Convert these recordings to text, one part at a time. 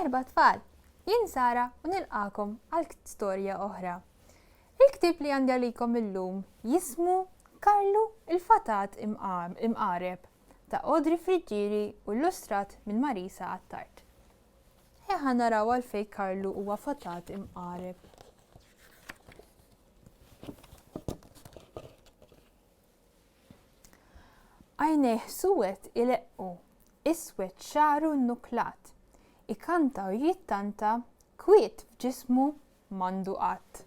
Merba tfal, jien Sara u nilqakom għal storja oħra. Il-ktib li għandi għalikom illum jismu Karlu il-fatat imqareb ta' Audrey Frigieri u illustrat minn Marisa Attart. Ħa naraw għalfejn Karlu huwa fatat imqareb. Għajnejh suwed ileqqu, iswed xaru nnuklat. Ikanta u jittanta kwiet f'ġismu m'għandu qatt.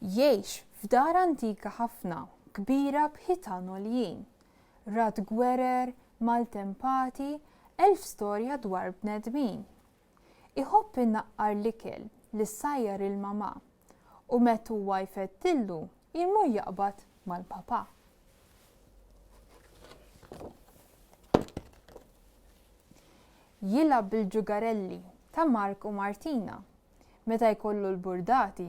Jgħix f'dar antika ħafna, kbira b'ħitan għoljin. Rad gwerer, maltempati, 1000 storja dwar bnedmin. Iħobb innaqqar l-ikel li sajjar il-mama u metu huwa jfettillu jimur jaqbad mal-papa. Jilab bil-ġugarelli ta' Mark u Martina. Meta jkollu l-burdati,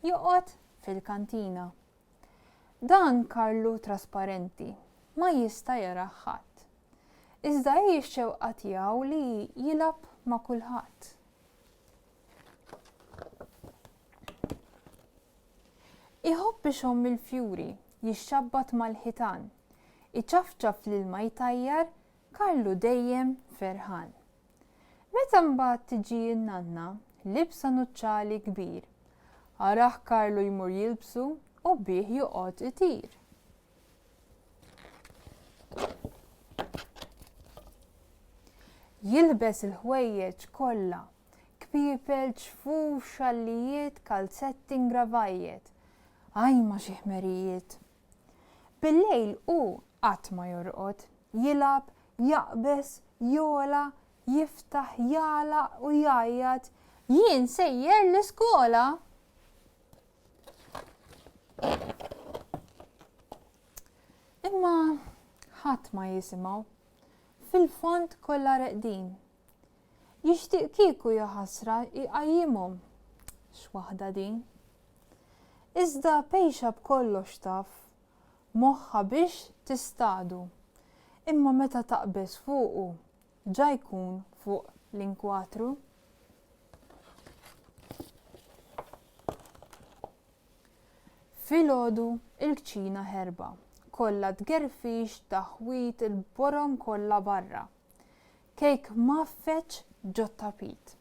joqgħod fil-kantina. Dan Karlu trasparenti, ma jista' jara ħadd. Iżda hi x-xewqa tiegħu li jilab ma' kulħadd. Iħobb bixhom il-fjuri, jixxabbat mal-ħitan. Iċafċaf l-ilma jtajjar, Karlu dejjem ferħan. Meta mbagħad tiġi n-nanna, libsa nuċċali kbir. Araħ Karlu jmur jilbsu u bih joqgħod itir. Jilbes il-ħwejjeġ kollha, kpiepel, ċfuf, xallijiet, kalzetti ngravajjiet. Ajma xi ħmerijiet. Bil-lejl hu qatt ma jorqod, jilab, jaqbes, jola, jiftaħ, jala u jajjat, jien sejjer l-iskola. Imma ħadd ma jisimgħu, fil-fond kollha reqdin. Jixtieq kieku jaħasra iqajjimhom x'waħda din. Iżda pejxa b'kollox taf, moħħa biex tistadu, imma meta taqbes fuqu, ġa jkun fuq l-inkwatru. Filgħodu il-kċina ħerba, kollha tgerfix, taħwit, il-borom kollha barra. Kejk maffeċ ġo tapit.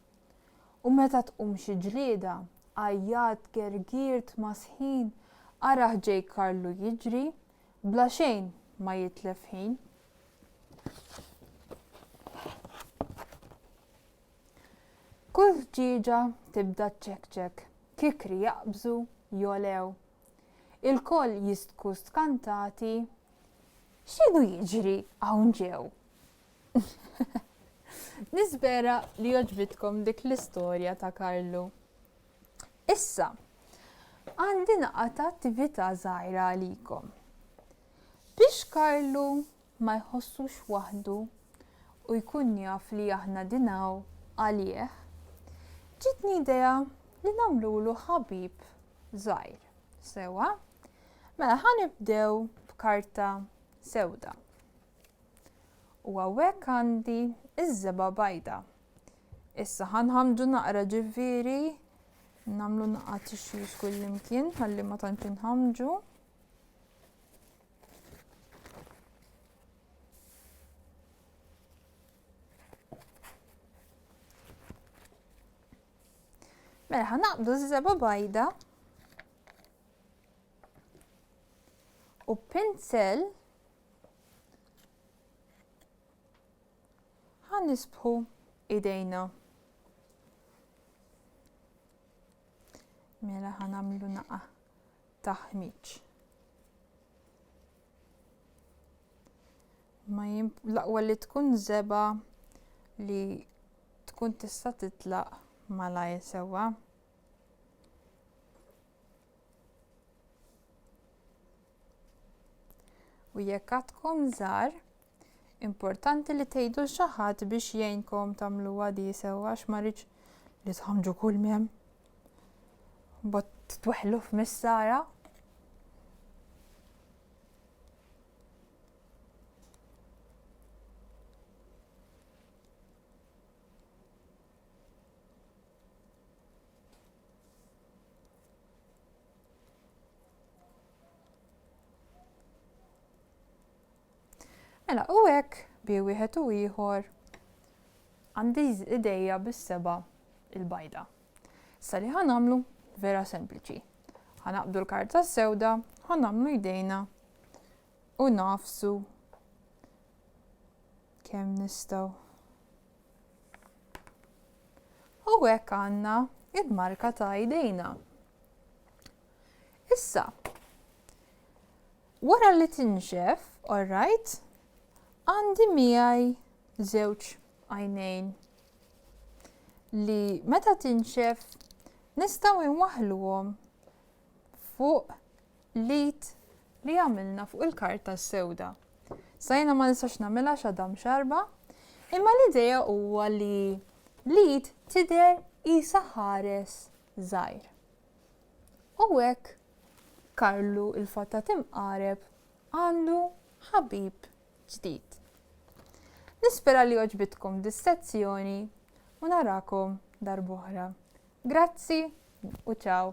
U meta tqum xi ġlieda, għajjat, gergirt, masħin, araħ ġej Karlu jiġri, bla xejn ma jitlef ħin. Kull ġiġa tibda ċekċek, kikri jaqbżu, jolew. Il-koll jistku skantati, x'inhu jiġri hawn ġew. Nispera li jogħġbitkom dik l-istorja ta' Karlu. Issa, għandi naqgħa ta' attività żgħira għalikom. Biex Karlu ma jħossux waħdu u jkun jaf li aħna dinaw għalih, ġitni idea li nagħmlulu ħabib żgħir. Sewa, mela ħanibdew b'karta sewda. U hawnhekk għandi iż-żeba bajda. Issa ħanħamdu naqra ġifieri, nagħmlu naqra tixjix kullimkien ħalli ma tantx inħamġu. Mela ħanaqbdu żeba bajda u pinsel ħanisbħu idejna. Mela ħanamlu naqa taħmiċ. Ma l-aqwa li tkun żeba li tkun tista' titlaq malajr sewwa. U jekk għadkom żgħar, importanti li tgħidu xi ħadd biex jgħinkom tagħmluha di sewwa għax ma rridx li tħamġu kull miem. Bot titweħħlu f'missara. Mela, u hekk bi wieħed u ieħor għandi ideja bis-seba' il-bajda. Issa li ħanamlu vera sempliċi. Ħanaqbdu l-karta sewda, ħanamlu jdejna u nafsu kemm nistgħu. U hekk għandna il-marka ta' jdejna. Issa, wara li tinxef, alright, għandi miegħi żewġ għajnejn li meta tinxef nistgħu nwaħħluhom fuq lid li għamilna fuq il-karta sewda. Sajna ma nistax nagħmilha x'għadha xarba, imma l-idea huwa li lid tidher qisha ħares żgħir. U hekk Karlu il-fatta timqareb għandu ħabib ġdid. Nispera li oġbitkom dis-sezzjoni u narakom darb'oħra. Grazzi u ċaw!